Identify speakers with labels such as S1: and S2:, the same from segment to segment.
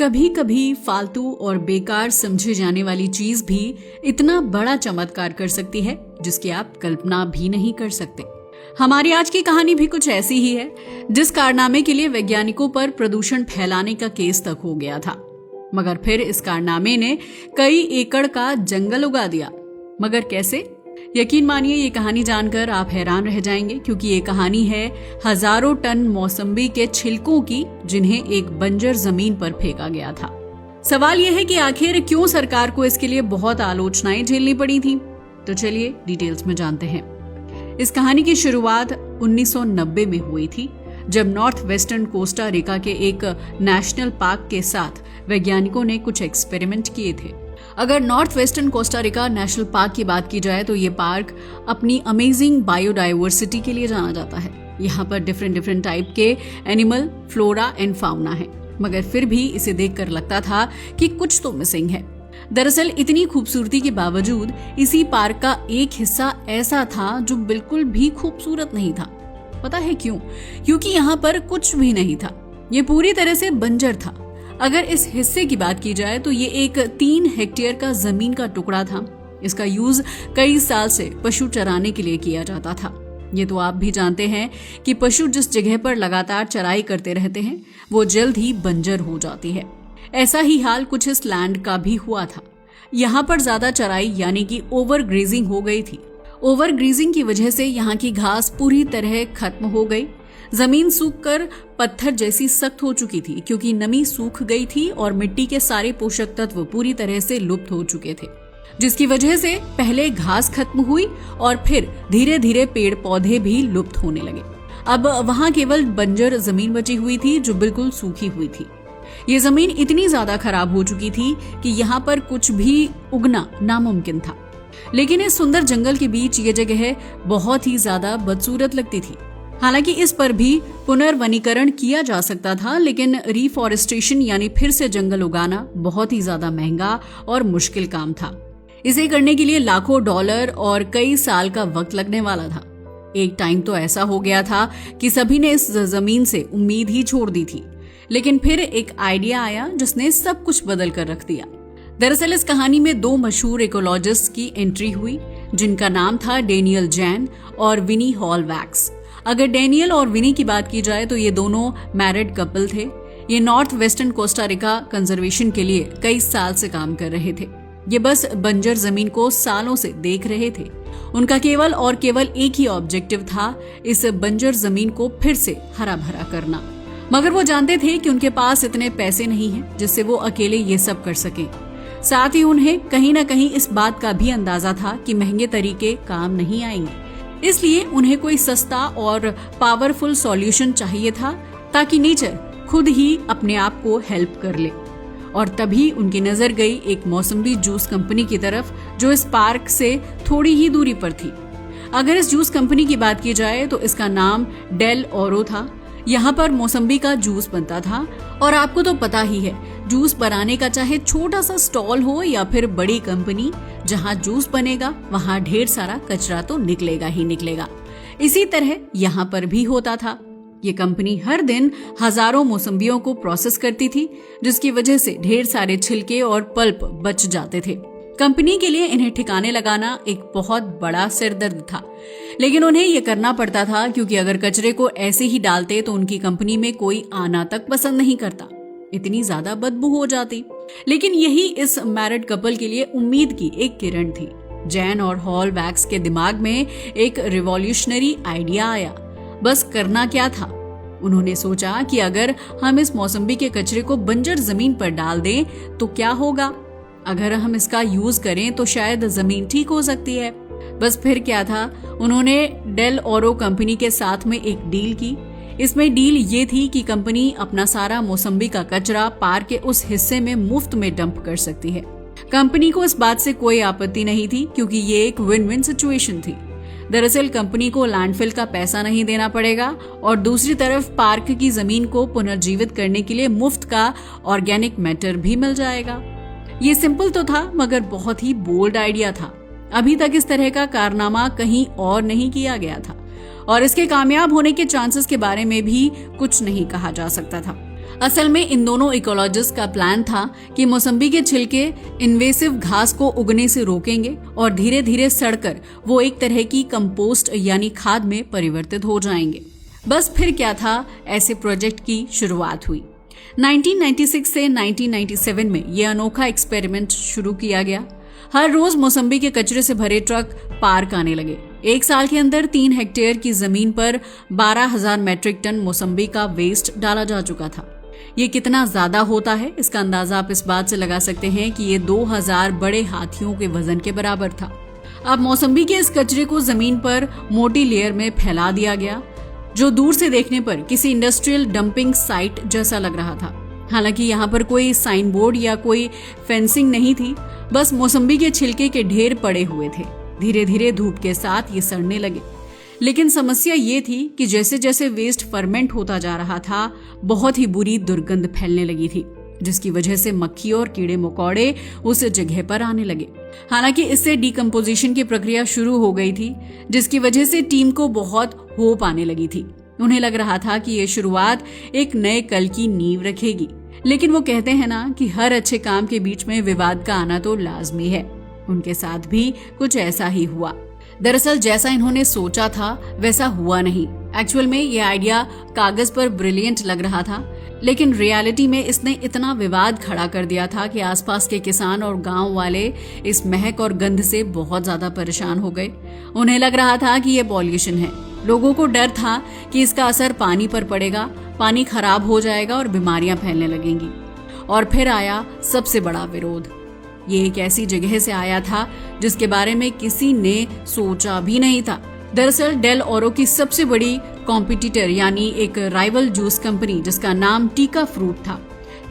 S1: कभी कभी फालतू और बेकार समझे जाने वाली चीज भी इतना बड़ा चमत्कार कर सकती है जिसकी आप कल्पना भी नहीं कर सकते। हमारी आज की कहानी भी कुछ ऐसी ही है, जिस कारनामे के लिए वैज्ञानिकों पर प्रदूषण फैलाने का केस तक हो गया था, मगर फिर इस कारनामे ने कई एकड़ का जंगल उगा दिया। मगर कैसे? यकीन मानिए, ये कहानी जानकर आप हैरान रह जाएंगे, क्योंकि ये कहानी है हजारों टन मौसम्बी के छिलकों की, जिन्हें एक बंजर जमीन पर फेंका गया था। सवाल यह है कि आखिर क्यों सरकार को इसके लिए बहुत आलोचनाएं झेलनी पड़ी थी। तो चलिए डिटेल्स में जानते हैं। इस कहानी की शुरुआत 1990 में हुई थी, जब नॉर्थ वेस्टर्न कोस्टा रिका के एक नेशनल पार्क के साथ वैज्ञानिकों ने कुछ एक्सपेरिमेंट किए थे। अगर north western Costa Rica national park की बात की जाए तो ये पार्क अपनी अमेजिंग बायोडाइवर्सिटी के लिए जाना जाता है। यहाँ पर डिफरेंट टाइप के एनिमल, फ्लोरा एंड फाउना है, मगर फिर भी इसे देखकर लगता था कि कुछ तो मिसिंग है। दरअसल इतनी खूबसूरती के बावजूद इसी पार्क का एक हिस्सा ऐसा था जो बिल्कुल भी खूबसूरत नहीं था। पता है क्यों? क्योंकि यहाँ पर कुछ भी नहीं था। ये पूरी तरह से बंजर था। अगर इस हिस्से की बात की जाए तो ये एक 3 हेक्टेयर का जमीन का टुकड़ा था। इसका यूज कई साल से पशु चराने के लिए किया जाता था। ये तो आप भी जानते हैं कि पशु जिस जगह पर लगातार चराई करते रहते हैं वो जल्द ही बंजर हो जाती है। ऐसा ही हाल कुछ इस लैंड का भी हुआ था। यहाँ पर ज्यादा चराई यानी कि ओवर ग्रेजिंग हो गई थी। ओवर ग्रेजिंग की वजह से यहाँ की घास पूरी तरह खत्म हो गई। जमीन सूखकर पत्थर जैसी सख्त हो चुकी थी, क्योंकि नमी सूख गई थी और मिट्टी के सारे पोषक तत्व पूरी तरह से लुप्त हो चुके थे, जिसकी वजह से पहले घास खत्म हुई और फिर धीरे धीरे पेड़ पौधे भी लुप्त होने लगे। अब वहां केवल बंजर जमीन बची हुई थी जो बिल्कुल सूखी हुई थी। ये जमीन इतनी ज्यादा खराब हो चुकी थी कि यहाँ पर कुछ भी उगना नामुमकिन था। लेकिन इस सुंदर जंगल के बीच ये जगह बहुत ही ज्यादा बदसूरत लगती थी। हालांकि इस पर भी पुनर्वनीकरण किया जा सकता था, लेकिन रिफॉरेस्टेशन यानी फिर से जंगल उगाना बहुत ही ज्यादा महंगा और मुश्किल काम था। इसे करने के लिए लाखों डॉलर और कई साल का वक्त लगने वाला था। एक टाइम तो ऐसा हो गया था कि सभी ने इस जमीन से उम्मीद ही छोड़ दी थी, लेकिन फिर एक आइडिया आया जिसने सब कुछ बदल कर रख दिया। दरअसल इस कहानी में 2 मशहूर इकोलॉजिस्ट की एंट्री हुई, जिनका नाम था डेनियल जैन और विनी हॉलवैक्स। अगर डेनियल और विनी की बात की जाए तो ये दोनों मैरिड कपल थे। ये north western Costa Rica conservation के लिए कई साल से काम कर रहे थे। ये बस बंजर जमीन को सालों से देख रहे थे। उनका केवल और केवल एक ही ऑब्जेक्टिव था, इस बंजर जमीन को फिर से हरा भरा करना। मगर वो जानते थे कि उनके पास इतने पैसे नहीं हैं जिससे वो अकेले ये सब कर सकें। साथ ही उन्हें कहीं ना कहीं इस बात का भी अंदाजा था कि महंगे तरीके काम नहीं आएंगे। इसलिए उन्हें कोई सस्ता और पावरफुल सॉल्यूशन चाहिए था, ताकि नेचर खुद ही अपने आप को हेल्प कर ले। और तभी उनकी नजर गई एक मौसम्बी जूस कंपनी की तरफ, जो इस पार्क से थोड़ी ही दूरी पर थी। अगर इस जूस कंपनी की बात की जाए तो इसका नाम डेल ओरो था। यहाँ पर मौसम्बी का जूस बनता था, और आपको तो पता ही है, जूस बनाने का चाहे छोटा सा स्टॉल हो या फिर बड़ी कंपनी, जहाँ जूस बनेगा वहाँ ढेर सारा कचरा तो निकलेगा ही निकलेगा। इसी तरह यहाँ पर भी होता था। ये कंपनी हर दिन हजारों मौसम्बियों को प्रोसेस करती थी, जिसकी वजह से ढेर सारे छिलके और पल्प बच जाते थे। कंपनी के लिए इन्हें ठिकाने लगाना एक बहुत बड़ा सिरदर्द था, लेकिन उन्हें यह करना पड़ता था, क्योंकि अगर कचरे को ऐसे ही डालते तो उनकी कंपनी में कोई आना तक पसंद नहीं करता, इतनी ज्यादा बदबू हो जाती। लेकिन यही इस मैरिड कपल के लिए उम्मीद की एक किरण थी। जैन और हॉलवैक्स के दिमाग में एक रिवॉल्यूशनरी आइडिया आया। बस करना क्या था? उन्होंने सोचा कि अगर हम इस मौसम्बी के कचरे को बंजर जमीन पर डाल दें तो क्या होगा। अगर हम इसका यूज करें तो शायद जमीन ठीक हो सकती है। बस फिर क्या था, उन्होंने डेल ओरो कंपनी के साथ में एक डील की। इसमें डील ये थी कि कंपनी अपना सारा मौसम्बी का कचरा पार्क के उस हिस्से में मुफ्त में डंप कर सकती है। कंपनी को इस बात से कोई आपत्ति नहीं थी, क्योंकि ये एक विन विन सिचुएशन थी। दरअसल कंपनी को लैंडफिल का पैसा नहीं देना पड़ेगा, और दूसरी तरफ पार्क की जमीन को पुनर्जीवित करने के लिए मुफ्त का ऑर्गेनिक मैटर भी मिल जाएगा। ये सिंपल तो था, मगर बहुत ही बोल्ड आइडिया था। अभी तक इस तरह का कारनामा कहीं और नहीं किया गया था, और इसके कामयाब होने के चांसेस के बारे में भी कुछ नहीं कहा जा सकता था। असल में इन दोनों इकोलॉजिस्ट का प्लान था कि मौसम्बी के छिलके इन्वेसिव घास को उगने से रोकेंगे और धीरे धीरे सड़कर वो एक तरह की कंपोस्ट यानी खाद में परिवर्तित हो जाएंगे। बस फिर क्या था, ऐसे प्रोजेक्ट की शुरुआत हुई। 1996 से 1997 में यह अनोखा एक्सपेरिमेंट शुरू किया गया। हर रोज मौसम्बी के कचरे से भरे ट्रक पार्क आने लगे। एक साल के अंदर 3 हेक्टेयर की जमीन पर 12,000 मैट्रिक टन मौसम्बी का वेस्ट डाला जा चुका था। ये कितना ज्यादा होता है, इसका अंदाजा आप इस बात से लगा सकते हैं कि ये 2000 बड़े हाथियों के वजन के बराबर था। अब मौसम्बी के इस कचरे को जमीन पर मोटी लेयर में फैला दिया गया, जो दूर से देखने पर किसी इंडस्ट्रियल डंपिंग साइट जैसा लग रहा था। हालांकि यहाँ पर कोई साइन बोर्ड या कोई फेंसिंग नहीं थी, बस मौसम्बी के छिलके के ढेर पड़े हुए थे। धीरे धीरे धूप के साथ ये सड़ने लगे। लेकिन समस्या ये थी कि जैसे जैसे वेस्ट फर्मेंट होता जा रहा था, बहुत ही बुरी दुर्गंध फैलने लगी थी, जिसकी वजह से मक्खी और कीड़े मकोड़े उस जगह पर आने लगे। हालांकि इससे डिकम्पोजिशन की प्रक्रिया शुरू हो गई थी, जिसकी वजह से टीम को बहुत होप आने लगी थी। उन्हें लग रहा था कि ये शुरुआत एक नए कल की नींव रखेगी। लेकिन वो कहते हैं ना कि हर अच्छे काम के बीच में विवाद का आना तो लाजमी है। उनके साथ भी कुछ ऐसा ही हुआ। दरअसल जैसा इन्होंने सोचा था वैसा हुआ नहीं। एक्चुअल में ये आइडिया कागज पर ब्रिलियंट लग रहा था, लेकिन रियलिटी में इसने इतना विवाद खड़ा कर दिया था कि आसपास के किसान और गांव वाले इस महक और गंध से बहुत ज्यादा परेशान हो गए। उन्हें लग रहा था कि ये पॉल्यूशन है। लोगों को डर था कि इसका असर पानी पर पड़ेगा, पानी खराब हो जाएगा और बीमारियां फैलने लगेंगी। और फिर आया सबसे बड़ा विरोध। ये एक ऐसी जगह से आया था जिसके बारे में किसी ने सोचा भी नहीं था। दरअसल डेल ओरो की सबसे बड़ी कॉम्पिटिटर यानी एक राइवल जूस कंपनी जिसका नाम टीका फ्रूट था।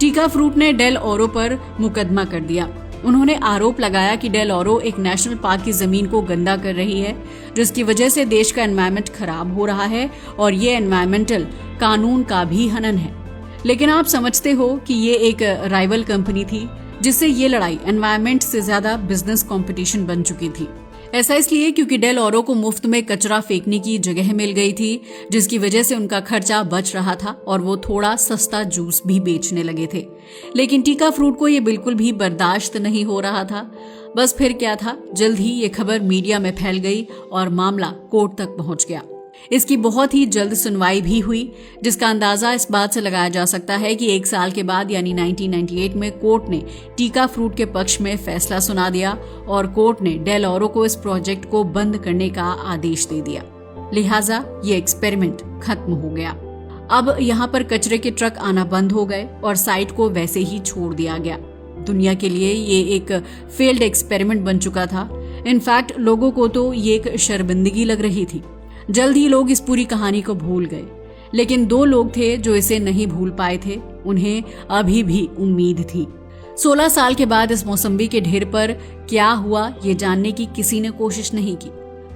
S1: टीका फ्रूट ने डेल ओरो पर मुकदमा कर दिया। उन्होंने आरोप लगाया कि डेल ओरो एक नेशनल पार्क की जमीन को गंदा कर रही है, जिसकी वजह से देश का एनवायरनमेंट खराब हो रहा है और ये एनवायरमेंटल कानून का भी हनन है। लेकिन आप समझते हो कि ये एक राइवल कंपनी थी, जिससे ये लड़ाई एनवायरनमेंट से ज्यादा बिजनेस कंपटीशन बन चुकी थी। ऐसा इसलिए क्योंकि डेल ओरो को मुफ्त में कचरा फेंकने की जगह मिल गई थी, जिसकी वजह से उनका खर्चा बच रहा था और वो थोड़ा सस्ता जूस भी बेचने लगे थे। लेकिन टीका फ्रूट को ये बिल्कुल भी बर्दाश्त नहीं हो रहा था। बस फिर क्या था, जल्द ही ये खबर मीडिया में फैल गई और मामला कोर्ट तक पहुंच गया। इसकी बहुत ही जल्द सुनवाई भी हुई, जिसका अंदाजा इस बात से लगाया जा सकता है कि 1 साल के बाद यानी 1998 में कोर्ट ने टीका फ्रूट के पक्ष में फैसला सुना दिया और कोर्ट ने डेल ओरो को इस प्रोजेक्ट को बंद करने का आदेश दे दिया। लिहाजा ये एक्सपेरिमेंट खत्म हो गया। अब यहाँ पर कचरे के ट्रक आना बंद हो गए और साइट को वैसे ही छोड़ दिया गया। दुनिया के लिए ये एक फेल्ड एक्सपेरिमेंट बन चुका था। इनफैक्ट लोगों को तो ये एक शर्मिंदगी लग रही थी। जल्द ही लोग इस पूरी कहानी को भूल गए, लेकिन 2 लोग थे जो इसे नहीं भूल पाए थे। उन्हें अभी भी उम्मीद थी। 16 साल के बाद इस मौसम्बी के ढेर पर क्या हुआ ये जानने की किसी ने कोशिश नहीं की।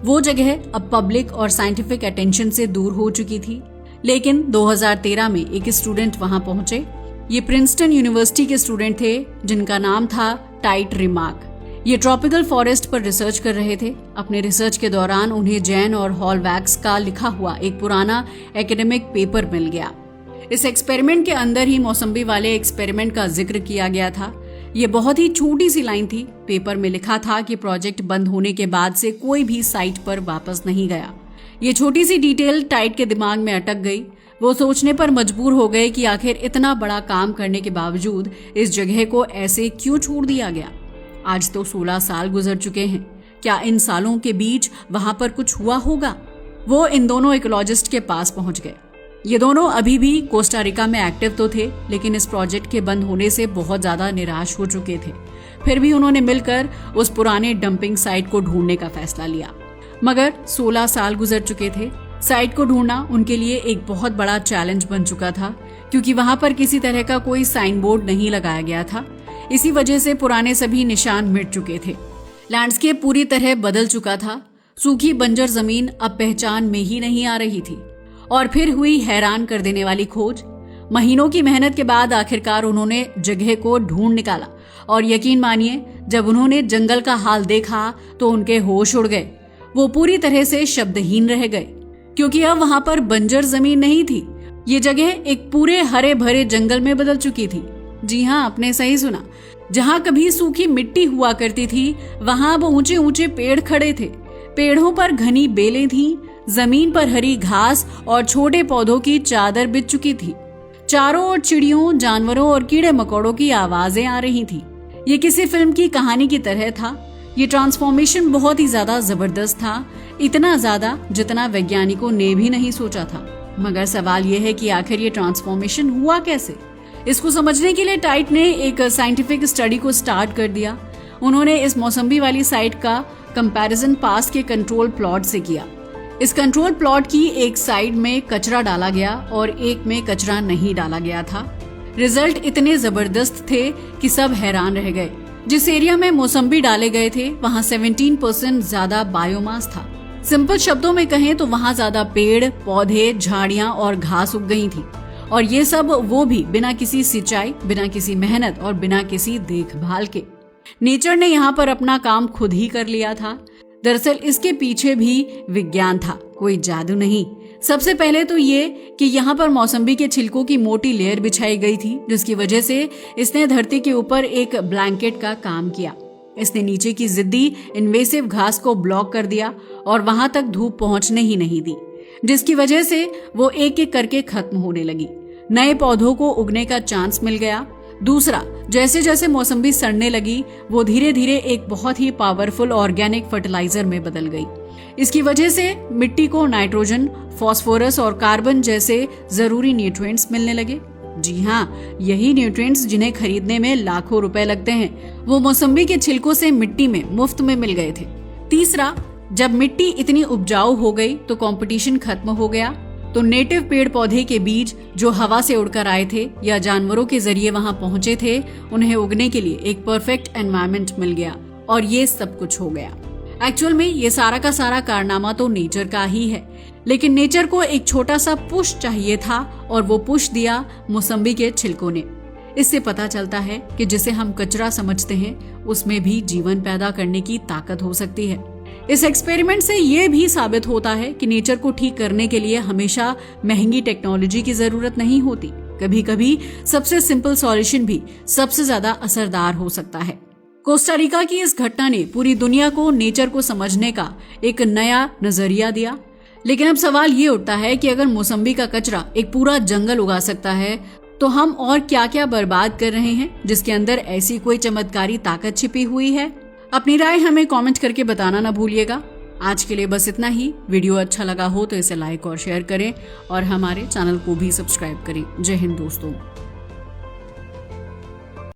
S1: वो जगह अब पब्लिक और साइंटिफिक अटेंशन से दूर हो चुकी थी। लेकिन 2013 में एक स्टूडेंट वहां पहुंचे। ये प्रिंसटन यूनिवर्सिटी के स्टूडेंट थे जिनका नाम था टाइट रिमार्क। ये ट्रॉपिकल फॉरेस्ट पर रिसर्च कर रहे थे। अपने रिसर्च के दौरान उन्हें जैन और हॉलवैक्स का लिखा हुआ एक पुराना एकेडमिक पेपर मिल गया। इस एक्सपेरिमेंट के अंदर ही मौसम्बी वाले एक्सपेरिमेंट का जिक्र किया गया था। ये बहुत ही छोटी सी लाइन थी। पेपर में लिखा था कि प्रोजेक्ट बंद होने के बाद से कोई भी साइट पर वापस नहीं गया। ये छोटी सी डिटेल टाइट के दिमाग में अटक गई। वो सोचने पर मजबूर हो गए कि आखिर इतना बड़ा काम करने के बावजूद इस जगह को ऐसे क्यों छोड़ दिया गया। आज तो 16 साल गुजर चुके हैं। क्या इन सालों के बीच वहां पर कुछ हुआ होगा? वो इन दोनों इकोलॉजिस्ट के पास पहुंच गए। ये दोनों अभी भी कोस्टा रिका में एक्टिव तो थे, लेकिन इस प्रोजेक्ट के बंद होने से बहुत ज्यादा निराश हो चुके थे। फिर भी उन्होंने मिलकर उस पुराने डंपिंग साइट को ढूंढने का फैसला लिया। मगर 16 साल गुजर चुके थे। साइट को ढूंढना उनके लिए एक बहुत बड़ा चैलेंज बन चुका था, क्योंकि वहां पर किसी तरह का कोई साइन बोर्ड नहीं लगाया गया था। इसी वजह से पुराने सभी निशान मिट चुके थे। लैंडस्केप पूरी तरह बदल चुका था। सूखी बंजर जमीन अब पहचान में ही नहीं आ रही थी। और फिर हुई हैरान कर देने वाली खोज। महीनों की मेहनत के बाद आखिरकार उन्होंने जगह को ढूंढ निकाला। और यकीन मानिए, जब उन्होंने जंगल का हाल देखा तो उनके होश उड़ गए। वो पूरी तरह से शब्दहीन रह गए, क्योंकि अब वहां पर बंजर जमीन नहीं थी, ये जगह एक पूरे हरे भरे जंगल में बदल चुकी थी। जी हाँ, आपने सही सुना। जहाँ कभी सूखी मिट्टी हुआ करती थी, वहां अब ऊंचे ऊंचे पेड़ खड़े थे। पेड़ों पर घनी बेलें थीं, जमीन पर हरी घास और छोटे पौधों की चादर बिछ चुकी थी। चारों ओर चिड़ियों, जानवरों और कीड़े मकोड़ों की आवाजें आ रही थी। ये किसी फिल्म की कहानी की तरह था। ये ट्रांसफॉर्मेशन बहुत ही ज्यादा जबरदस्त था, इतना ज्यादा जितना वैज्ञानिकों ने भी नहीं सोचा था। मगर सवाल यह है कि आखिर ये ट्रांसफॉर्मेशन हुआ कैसे? इसको समझने के लिए टाइट ने एक साइंटिफिक स्टडी को स्टार्ट कर दिया। उन्होंने इस मौसम्बी वाली साइट का कंपैरिजन पास्ट के कंट्रोल प्लॉट से किया। इस कंट्रोल प्लॉट की एक साइड में कचरा डाला गया और एक में कचरा नहीं डाला गया था। रिजल्ट इतने जबरदस्त थे कि सब हैरान रह गए। जिस एरिया में मौसम्बी डाले गए थे, वहाँ 17% ज्यादा बायोमास था। सिंपल शब्दों में कहें तो वहाँ ज्यादा पेड़, पौधे, झाड़ियाँ और घास उग गई थी। और ये सब वो भी बिना किसी सिंचाई, बिना किसी मेहनत और बिना किसी देखभाल के। नेचर ने यहाँ पर अपना काम खुद ही कर लिया था। दरअसल इसके पीछे भी विज्ञान था, कोई जादू नहीं। सबसे पहले तो ये कि यहाँ पर मौसम्बी के छिलकों की मोटी लेयर बिछाई गई थी, जिसकी वजह से इसने धरती के ऊपर एक ब्लैंकेट का काम किया। इसने नीचे की जिद्दी इन्वेसिव घास को ब्लॉक कर दिया और वहां तक धूप पहुंचने ही नहीं दी, जिसकी वजह से वो एक एक करके खत्म होने लगी। नए पौधों को उगने का चांस मिल गया। दूसरा, जैसे जैसे मौसम्बी सड़ने लगी, वो धीरे धीरे एक बहुत ही पावरफुल ऑर्गेनिक फर्टिलाइजर में बदल गई। इसकी वजह से मिट्टी को नाइट्रोजन, फास्फोरस और कार्बन जैसे जरूरी न्यूट्रिएंट्स मिलने लगे। जी हाँ, यही न्यूट्रिएंट्स जिन्हें खरीदने में लाखों रुपए लगते हैं, वो मौसम्बी के छिलकों से मिट्टी में मुफ्त में मिल गए थे। तीसरा, जब मिट्टी इतनी उपजाऊ हो गई तो कंपटीशन खत्म हो गया। तो नेटिव पेड़ पौधे के बीज जो हवा से उड़कर आए थे या जानवरों के जरिए वहां पहुंचे थे, उन्हें उगने के लिए एक परफेक्ट एनवायरनमेंट मिल गया और ये सब कुछ हो गया। एक्चुअल में ये सारा का सारा कारनामा तो नेचर का ही है, लेकिन नेचर को एक छोटा सा पुश चाहिए था और वो पुश दिया मौसम्बी के छिलकों ने। इससे पता चलता है कि जिसे हम कचरा समझते हैं, उसमें भी जीवन पैदा करने की ताकत हो सकती है। इस एक्सपेरिमेंट से ये भी साबित होता है कि नेचर को ठीक करने के लिए हमेशा महंगी टेक्नोलॉजी की जरूरत नहीं होती। कभी कभी सबसे सिंपल सॉल्यूशन भी सबसे ज्यादा असरदार हो सकता है। कोस्टा रिका की इस घटना ने पूरी दुनिया को नेचर को समझने का एक नया नजरिया दिया। लेकिन अब सवाल ये उठता है कि अगर मौसम्बी का कचरा एक पूरा जंगल उगा सकता है, तो हम और क्या क्या बर्बाद कर रहे हैं जिसके अंदर ऐसी कोई चमत्कारी ताकत छिपी हुई है? अपनी राय हमें कमेंट करके बताना ना भूलिएगा। आज के लिए बस इतना ही। वीडियो अच्छा लगा हो तो इसे लाइक और शेयर करें और हमारे चैनल को भी सब्सक्राइब करें। जय हिंद दोस्तों।